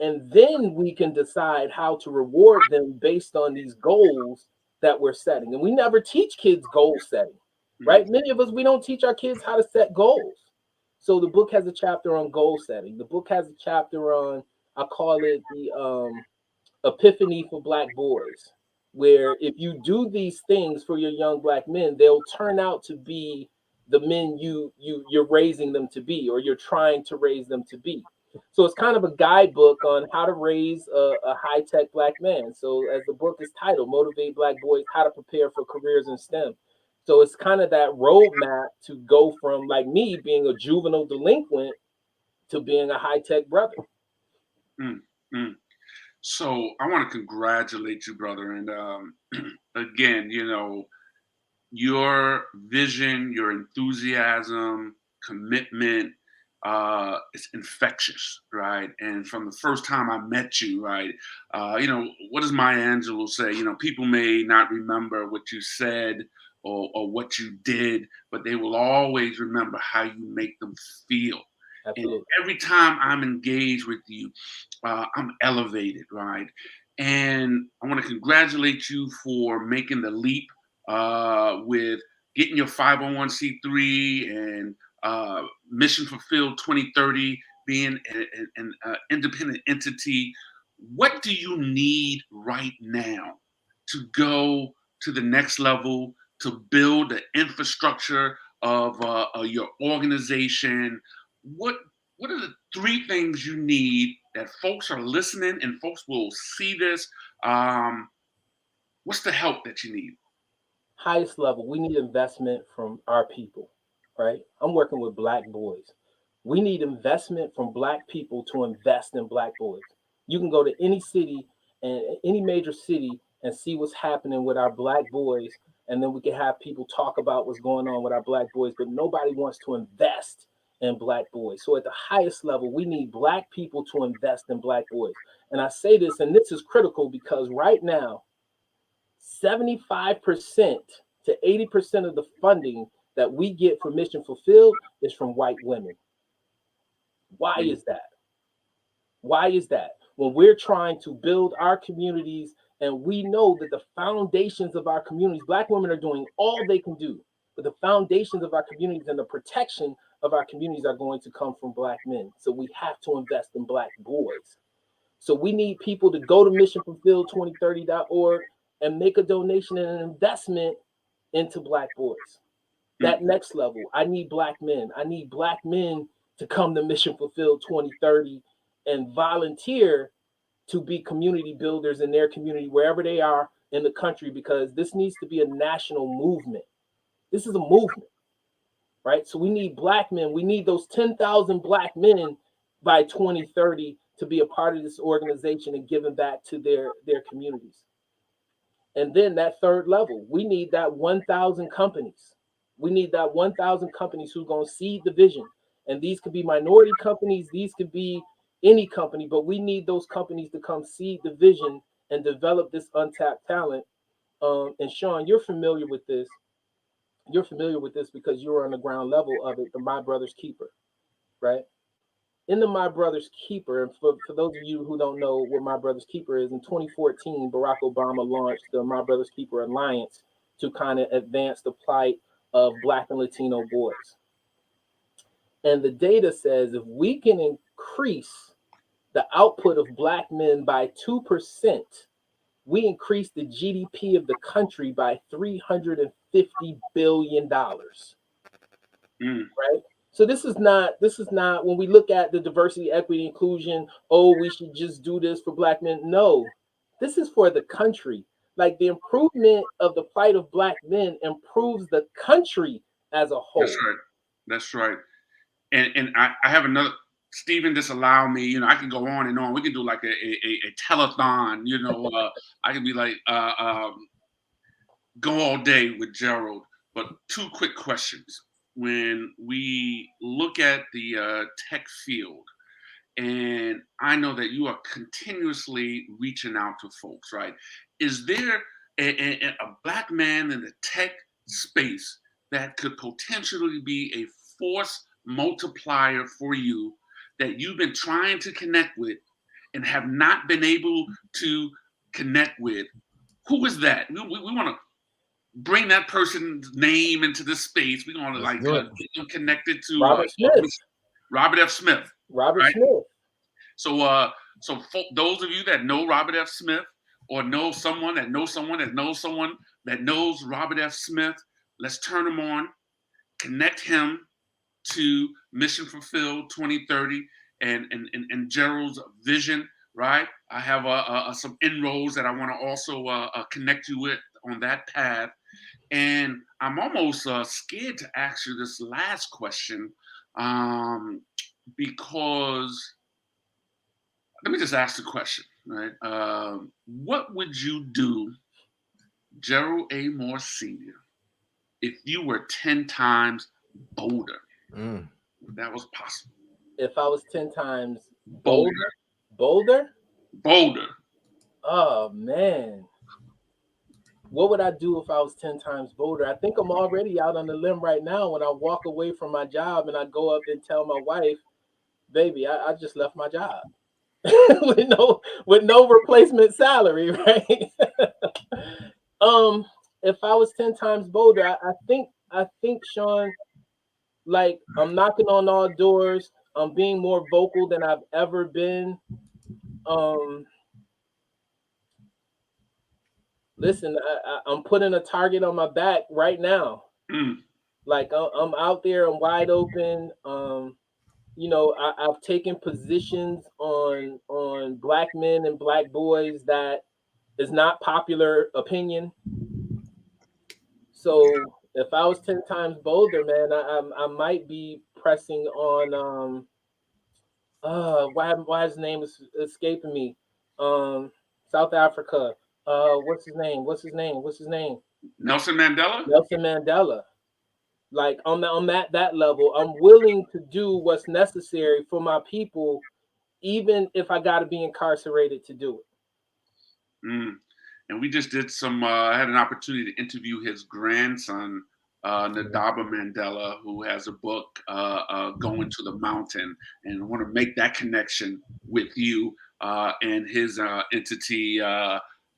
and then we can decide how to reward them based on these goals that we're setting. And we never teach kids goal setting, Mm, right? Many of us, we don't teach our kids how to set goals. So the book has a chapter on goal setting. The book has a chapter on, I call it the epiphany for black boys, where if you do these things for your young black men, they'll turn out to be the men you're raising them to be, or you're trying to raise them to be. So it's kind of a guidebook on how to raise a high-tech black man. So as the book is titled, Motivate Black Boys, How to Prepare for Careers in STEM. So it's kind of that roadmap to go from, like me, being a juvenile delinquent to being a high-tech brother. mm, mm. So I want to congratulate you, brother. And again, your vision, your enthusiasm, commitment, it's infectious, right? And from the first time I met you, right, what does Maya Angelou say? People may not remember what you said or what you did, but they will always remember how you make them feel. And Absolutely. every time I'm engaged with you, I'm elevated, right? And I want to congratulate you for making the leap with getting your 501c3 and Mission Fulfilled 2030, being an independent entity. What do you need right now to go to the next level, to build the infrastructure of your organization? What what are the three things you need that folks are listening and folks will see this? Um, what's the help that you need? Highest level, we need investment from our people, right? I'm working with black boys. We need investment from black people to invest in black boys. You can go to any city and any major city and see what's happening with our black boys, and then we can have people talk about what's going on with our black boys, but nobody wants to invest in black boys. So at the highest level, we need black people to invest in black boys. And I say this, and this is critical because right now 75% to 80% of the funding that we get for Mission Fulfilled is from white women. Why Mm, is that? Why is that? When we're trying to build our communities and we know that the foundations of our communities, black women are doing all they can do, but the foundations of our communities and the protection of our communities are going to come from black men. So we have to invest in black boys. So we need people to go to missionfulfilled2030.org and make a donation and an investment into black boys. mm, That next level, I need black men. I need black men to come to Mission Fulfilled 2030 and volunteer to be community builders in their community, wherever they are in the country, because this needs to be a national movement. This is a movement, right? So we need black men. We need those 10,000 black men by 2030 to be a part of this organization and giving back to their communities. And then that third level, we need that 1,000 companies. We need that 1,000 companies who's going to seed the vision. And these could be minority companies, these could be any company, but we need those companies to come seed the vision and develop this untapped talent. And Shawn, you're familiar with this. You're familiar with this because you're on the ground level of it, the My Brother's Keeper, right? In the My Brother's Keeper, and for those of you who don't know what My Brother's Keeper is, in 2014, Barack Obama launched the My Brother's Keeper Alliance to kind of advance the plight of Black and Latino boys. And the data says if we can increase the output of Black men by 2%, we increase the GDP of the country by $350 billion. mm. Right? So this is not when we look at the diversity, equity, inclusion, oh, we should just do this for black men. No, this is for the country. Like the improvement of the plight of black men improves the country as a That's whole. right. That's right. And I have another. Stephen, just allow me. I can go on and on. We can do like a telethon. I can be like go all day with Gerald. But two quick questions. When we look at the tech field, and I know that you are continuously reaching out to folks, right? Is there a black man in the tech space that could potentially be a force multiplier for you that you've been trying to connect with and have not been able to connect with? Who is that? We want to bring that person's name into this space. We're going to Let's do it. get them connected to Robert Smith. Robert F. Smith. Robert Right? Smith. So those of you that know Robert F. Smith, or know someone that knows someone that knows someone that knows Robert F. Smith, let's turn them on, connect him to Mission Fulfilled 2030 and Gerald's vision, right? I have some inroads that I want to also connect you with on that path. And I'm almost scared to ask you this last question, because let me just ask the question, right? What would you do, Gerald A. Moore Sr., if you were 10 times bolder? Mm. If that was possible. If I was 10 times Bolder. bolder? Bolder. Oh, man. What would I do if I was 10 times bolder? I think I'm already out on the limb right now when I walk away from my job and I go up and tell my wife, baby, I just left my job. with no replacement salary, right? If I was 10 times bolder, I think, Shawn, like, I'm knocking on all doors. I'm being more vocal than I've ever been. Listen, I'm putting a target on my back right now. Like, I'm out there, I'm wide open. I've taken positions on black men and black boys that is not popular opinion. So if I was 10 times bolder, man, I might be pressing on why his name is escaping me. South Africa. What's his name? Nelson Mandela? Nelson Mandela. Like, I'm at that level. I'm willing to do what's necessary for my people, even if I got to be incarcerated to do it. And we just did I had an opportunity to interview his grandson, Nadaba Mandela, who has a book, Going to the Mountain, and I want to make that connection with you and his entity,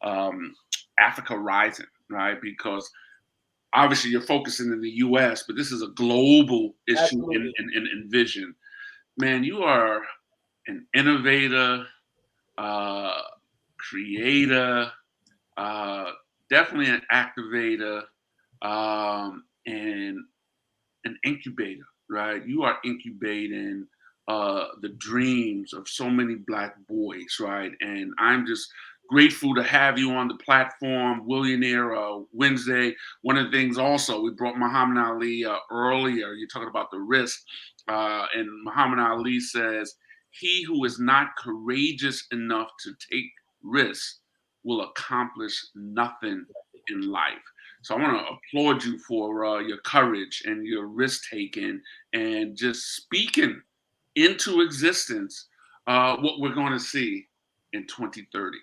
Africa Rising, right? Because obviously you're focusing in the U.S., but this is a global issue in vision. Man, you are an innovator, creator, definitely an activator, and an incubator, right? You are incubating the dreams of so many Black boys, right? And I'm just grateful to have you on the platform, Willionaire Wednesday. One of the things also, we brought Muhammad Ali earlier. You're talking about the risk. And Muhammad Ali says, he who is not courageous enough to take risks will accomplish nothing in life. So I want to applaud you for your courage and your risk taking and just speaking into existence what we're going to see in 2030.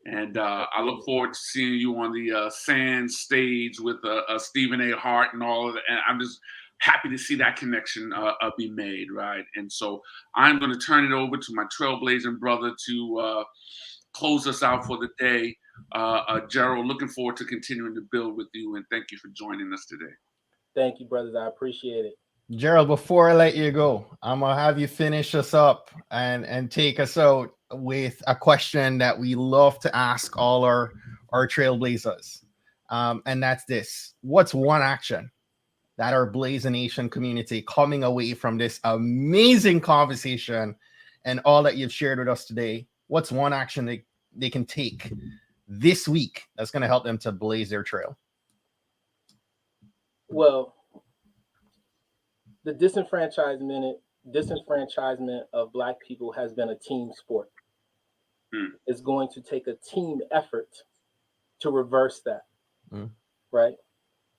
And I look forward to seeing you on the Sand stage with Stephen A. Hart and all of that. And I'm just happy to see that connection be made, right? And so I'm going to turn it over to my trailblazing brother to close us out for the day. Gerald, looking forward to continuing to build with you, and thank you for joining us today. Thank you, brothers. I appreciate it. Gerald, before I let you go, I'm gonna have you finish us up and take us out with a question that we love to ask all our trailblazers, and that's this: what's one action that our Blazer Nation community coming away from this amazing conversation and all that you've shared with us today? What's one action they can take this week that's going to help them to blaze their trail? Well, the disenfranchisement of Black people has been a team sport. It's going to take a team effort to reverse that, right?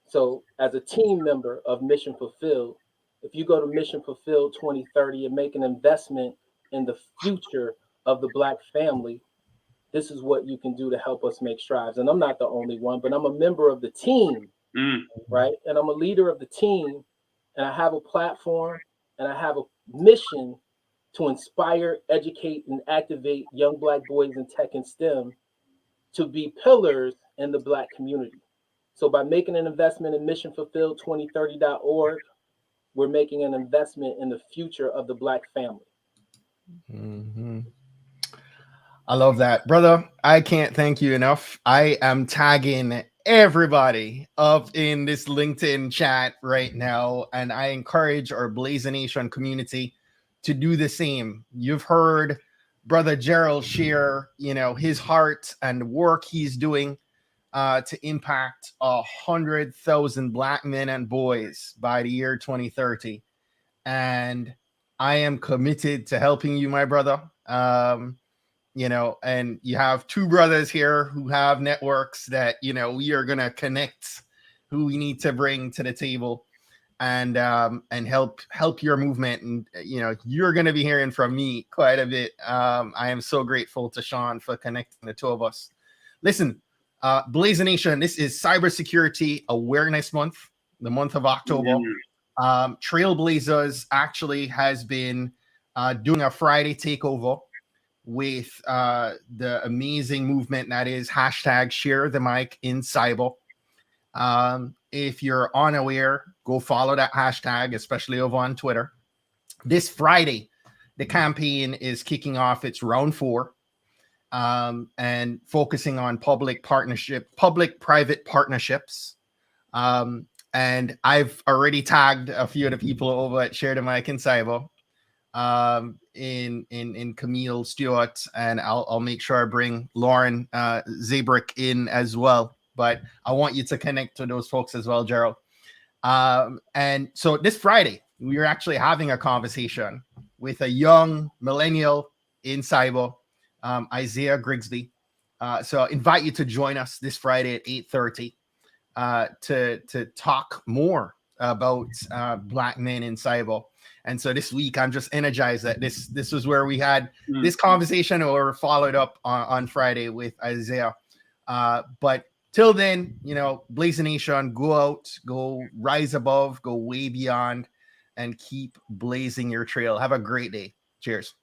So as a team member of Mission Fulfilled, if you go to Mission Fulfilled 2030 and make an investment in the future of the Black family, this is what you can do to help us make strides. And I'm not the only one, but I'm a member of the team, right? And I'm a leader of the team, and I have a platform, and I have a mission to inspire, educate, and activate young Black boys in tech and STEM to be pillars in the Black community. So by making an investment in missionfulfilled2030.org, we're making an investment in the future of the Black family. Mm-hmm. I love that, brother. I can't thank you enough. I am tagging everybody up in this LinkedIn chat right now, and I encourage our Blaze Nation community to do the same. You've heard brother Gerald share, his heart and work he's doing to impact 100,000 Black men and boys by the year 2030, and I am committed to helping you, my brother. And you have two brothers here who have networks that, we are going to connect, who we need to bring to the table and help your movement. And, you're going to be hearing from me quite a bit. I am so grateful to Shawn for connecting the two of us. Listen, Blaze Nation, this is Cybersecurity Awareness Month, the month of October. Trailblazers actually has been doing a Friday takeover with the amazing movement that is hashtag share the mic in cyber. If you're unaware, go follow that hashtag, especially over on Twitter. This Friday, the campaign is kicking off its round 4 and focusing on public-private partnerships. And I've already tagged a few of the people over at Share the Mic in Cyber. In Camille Stewart, and I'll make sure I bring Lauren Zabrick in as well. But I want you to connect to those folks as well, Gerald. And so this Friday, we are actually having a conversation with a young millennial in cyber, Isaiah Grigsby. So I invite you to join us this Friday at 8:30 to talk more about Black men in cyber. And so this week, I'm just energized that this was where we had this conversation, or followed up on Friday with Isaiah. But till then, Blaze Nation, go out, go rise above, go way beyond, and keep blazing your trail. Have a great day. Cheers.